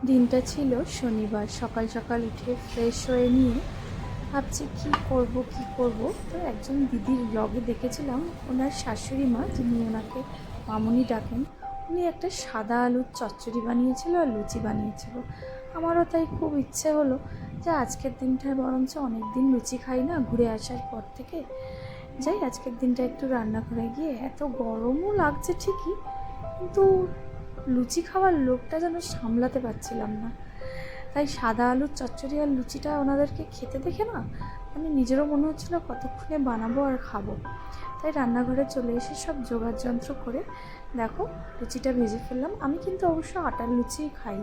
দিনটা ছিল শনিবার। সকাল সকাল উঠে ফ্রেশ হয়ে নিয়ে ভাবছি কী করব। তো একজন দিদির ব্লগে দেখেছিলাম ওনার শাশুড়ি মা, যিনি ওনাকে মামুনি ডাকেন, উনি একটা সাদা আলুর চচ্চড়ি বানিয়েছিল আর লুচি বানিয়েছিল। আমারও তাই খুব ইচ্ছে হলো যে আজকের দিনটা বরঞ্চ অনেক দিন লুচি খাই না ঘুরে আসার পর থেকে, যাই আজকের দিনটা একটু রান্নাঘরে গিয়ে, এত গরমও লাগছে ঠিকই, কিন্তু লুচি খাওয়ার লোভটা যেন সামলাতে পারছিলাম না। তাই সাদা আলুর চচ্চড়ি আর লুচিটা ওনাদেরকে খেতে দেখে না, মানে নিজেরও মনে হচ্ছিল কতক্ষণে বানাবো আর খাবো। তাই রান্নাঘরে চলে এসে সব জোগাড় যন্ত্র করে দেখো লুচিটা ভেজে ফেললাম। আমি কিন্তু অবশ্য আটার লুচিই খাই,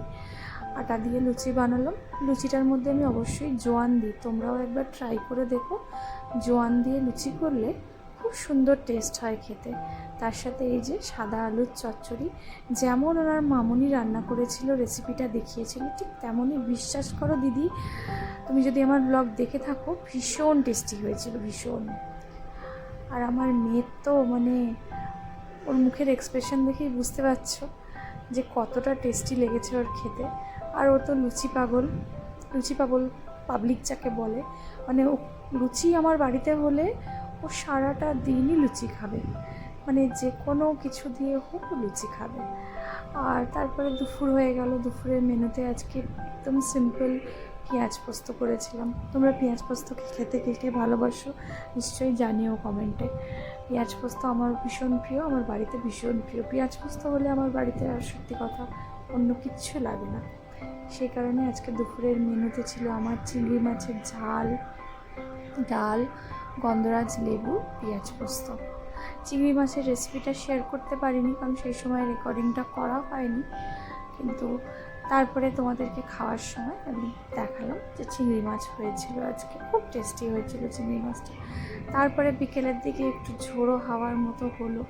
আটা দিয়ে লুচি বানালাম। লুচিটার মধ্যে আমি অবশ্যই জোয়ান দিই, তোমরাও একবার ট্রাই করে দেখো। জোয়ান দিয়ে লুচি করলে খুব সুন্দর টেস্ট হয় খেতে। তার সাথে এই যে সাদা আলুর চচ্চড়ি, যেমন ওনার মামুনি রান্না করেছিল, রেসিপিটা দেখিয়েছিল, ঠিক তেমনই, বিশ্বাস করো দিদি, তুমি যদি আমার ব্লগ দেখে থাকো, ভীষণ টেস্টি হয়েছিল, ভীষণ। আর আমার মেয়ের তো মানে ওর মুখের এক্সপ্রেশন দেখেই বুঝতে পারছো যে কতটা টেস্টি লেগেছে ওর খেতে। আর ও তো লুচি পাগল পাবলিক যাকে বলে, মানে ও লুচি আমার বাড়িতে হলে ও সারাটা দিনই লুচি খাবে, মানে যে কোনো কিছু দিয়ে হোক লুচি খাবে। আর তারপরে দুপুর হয়ে গেল। দুপুরের মেনুতে আজকে একদম সিম্পল পেঁয়াজ পোস্ত করেছিলাম। তোমরা পেঁয়াজ পোস্ত খেতে কে কে ভালোবাসো নিশ্চয়ই জানিও কমেন্টে। পেঁয়াজ পোস্ত আমার ভীষণ প্রিয়, আমার বাড়িতে ভীষণ প্রিয়। পেঁয়াজ পোস্ত হলে আমার বাড়িতে আর সত্যি কথা অন্য কিচ্ছু লাগে না। সেই কারণে আজকে দুপুরের মেনুতে ছিল আমার চিংড়ি মাছের ঝাল, ডাল, গন্ধরাজ লেবু, পেঁয়াজ পোস্ত। চিংড়ি মাছের রেসিপিটা শেয়ার করতে পারিনি, কারণ সেই সময় রেকর্ডিংটা করা হয়নি, কিন্তু তারপরে তোমাদেরকে খাওয়ার সময় আমি দেখালাম যে চিংড়ি মাছ হয়েছিল আজকে, খুব টেস্টি হয়েছিল চিংড়ি মাছটা। তারপরে বিকেলের দিকে একটু ঝোড়ো হাওয়ার মতো হলো,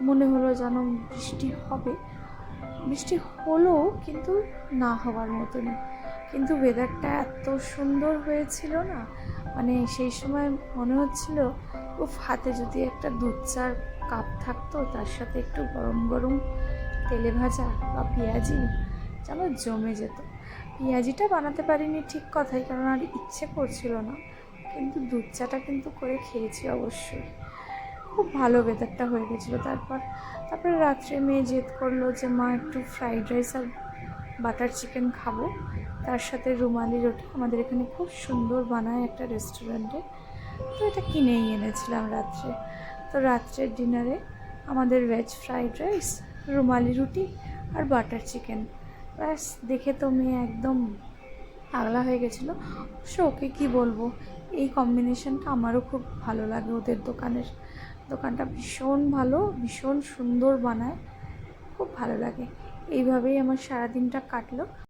মনে হলো যেন বৃষ্টি হবে। বৃষ্টি হলো কিন্তু না হওয়ার মতনই, কিন্তু ওয়েদারটা এত সুন্দর হয়েছিল না, মানে সেই সময় মনে হচ্ছিল হাতে যদি একটা দুধ চার কাপ থাকতো, তার সাথে একটু গরম গরম তেলে ভাজা বা পেঁয়াজি, যেন জমে যেত। পেঁয়াজিটা বানাতে পারিনি ঠিক কথাই, কারণ আর ইচ্ছে করছিল না, কিন্তু দুধ চাটা কিন্তু করে খেয়েছি অবশ্যই। খুব ভালো ওয়েদারটা হয়ে গেছিলো। তারপরে রাত্রে মেয়ে জেদ করলো যে মা একটু ফ্রাইড রাইস আর বাটার চিকেন খাবো, তার সাথে রুমালি রুটি। আমাদের এখানে খুব সুন্দর বানায় একটা রেস্টুরেন্টে, তো এটা কিনেই এনেছিলাম রাত্রে। তো রাত্রের ডিনারে আমাদের ভেজ ফ্রাইড রাইস, রুমালি রুটি আর বাটার চিকেন। ব্যাস, দেখে তো মেয়ে একদম পাগলা হয়ে গেছিলো। অবশ্য ওকে কী বলবো, এই কম্বিনেশনটা আমারও খুব ভালো লাগে। ওদের দোকানটা ভীষণ ভালো, ভীষণ সুন্দর বানায়, খুব ভালো লাগে। এইভাবেই আমার সারাদিনটা কাটলো।